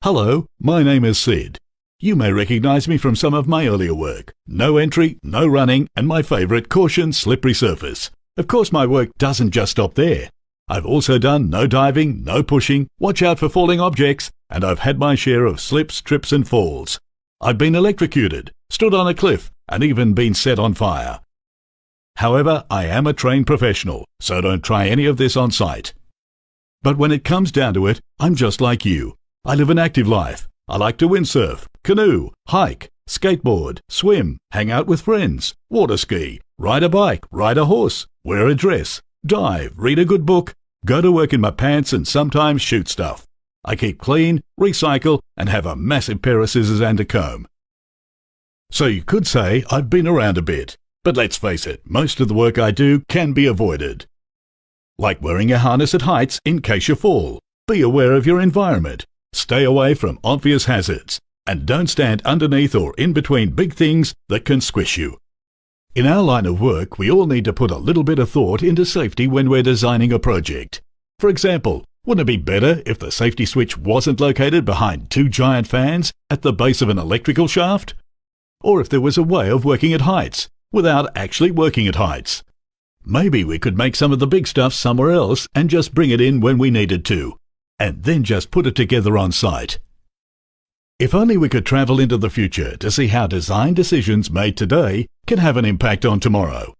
Hello, my name is Sid. You may recognize me from some of my earlier work. No entry, no running, and my favorite, caution, slippery surface. Of course, my work doesn't just stop there. I've also done no diving, no pushing, watch out for falling objects, and I've had my share of slips, trips, and falls. I've been electrocuted, stood on a cliff, and even been set on fire. However, I am a trained professional, so don't try any of this on site. But when it comes down to it, I'm just like you. I live an active life. I like to windsurf, canoe, hike, skateboard, swim, hang out with friends, water ski, ride a bike, ride a horse, wear a dress, dive, read a good book, go to work in my pants, and sometimes shoot stuff. I keep clean, recycle, and have a massive pair of scissors and a comb. So you could say I've been around a bit, but let's face it, most of the work I do can be avoided. Like wearing a harness at heights in case you fall. Be aware of your environment. Stay away from obvious hazards, and don't stand underneath or in between big things that can squish you. In our line of work, we all need to put a little bit of thought into safety when we're designing a project. For example, wouldn't it be better if the safety switch wasn't located behind two giant fans at the base of an electrical shaft? Or if there was a way of working at heights, without actually working at heights? Maybe we could make some of the big stuff somewhere else and just bring it in when we needed to, and then just put it together on site. If only we could travel into the future to see how design decisions made today can have an impact on tomorrow.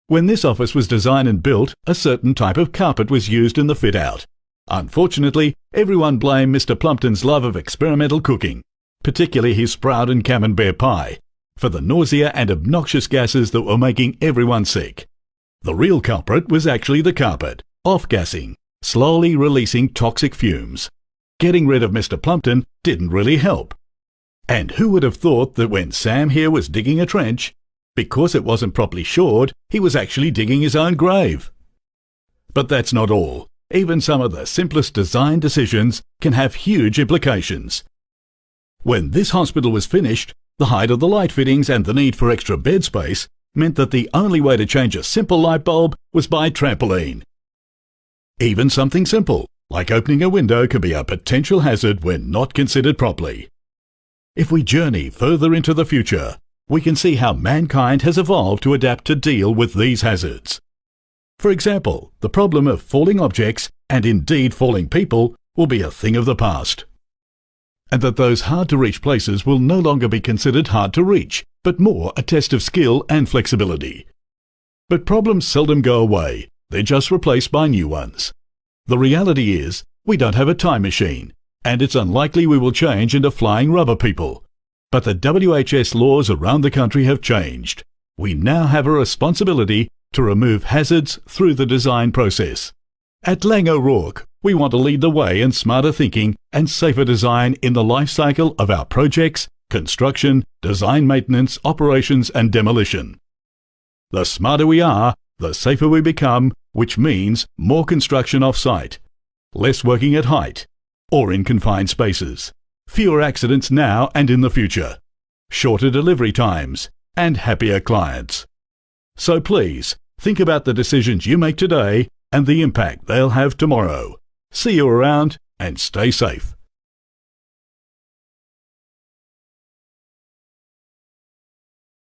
When this office was designed and built, a certain type of carpet was used in the fit-out. Unfortunately, everyone blamed Mr. Plumpton's love of experimental cooking, particularly his sprout and camembert pie, for the nausea and obnoxious gases that were making everyone sick. The real culprit was actually the carpet, off-gassing, slowly releasing toxic fumes. Getting rid of Mr. Plumpton didn't really help. And who would have thought that when Sam here was digging a trench, because it wasn't properly shored, he was actually digging his own grave? But that's not all. Even some of the simplest design decisions can have huge implications. When this hospital was finished, the height of the light fittings and the need for extra bed space meant that the only way to change a simple light bulb was by trampoline. Even something simple, like opening a window, can be a potential hazard when not considered properly. If we journey further into the future, we can see how mankind has evolved to adapt to deal with these hazards. For example, the problem of falling objects, and indeed falling people, will be a thing of the past. And that those hard-to-reach places will no longer be considered hard to reach, but more a test of skill and flexibility. But problems seldom go away. They're just replaced by new ones. The reality is, we don't have a time machine, and it's unlikely we will change into flying rubber people. But the WHS laws around the country have changed. We now have a responsibility to remove hazards through the design process. At Lang O'Rourke, we want to lead the way in smarter thinking and safer design in the life cycle of our projects, construction, design maintenance, operations and demolition. The smarter we are, the safer we become, which means more construction off-site, less working at height, or in confined spaces, fewer accidents now and in the future, shorter delivery times, and happier clients. So please, think about the decisions you make today and the impact they'll have tomorrow. See you around, and stay safe.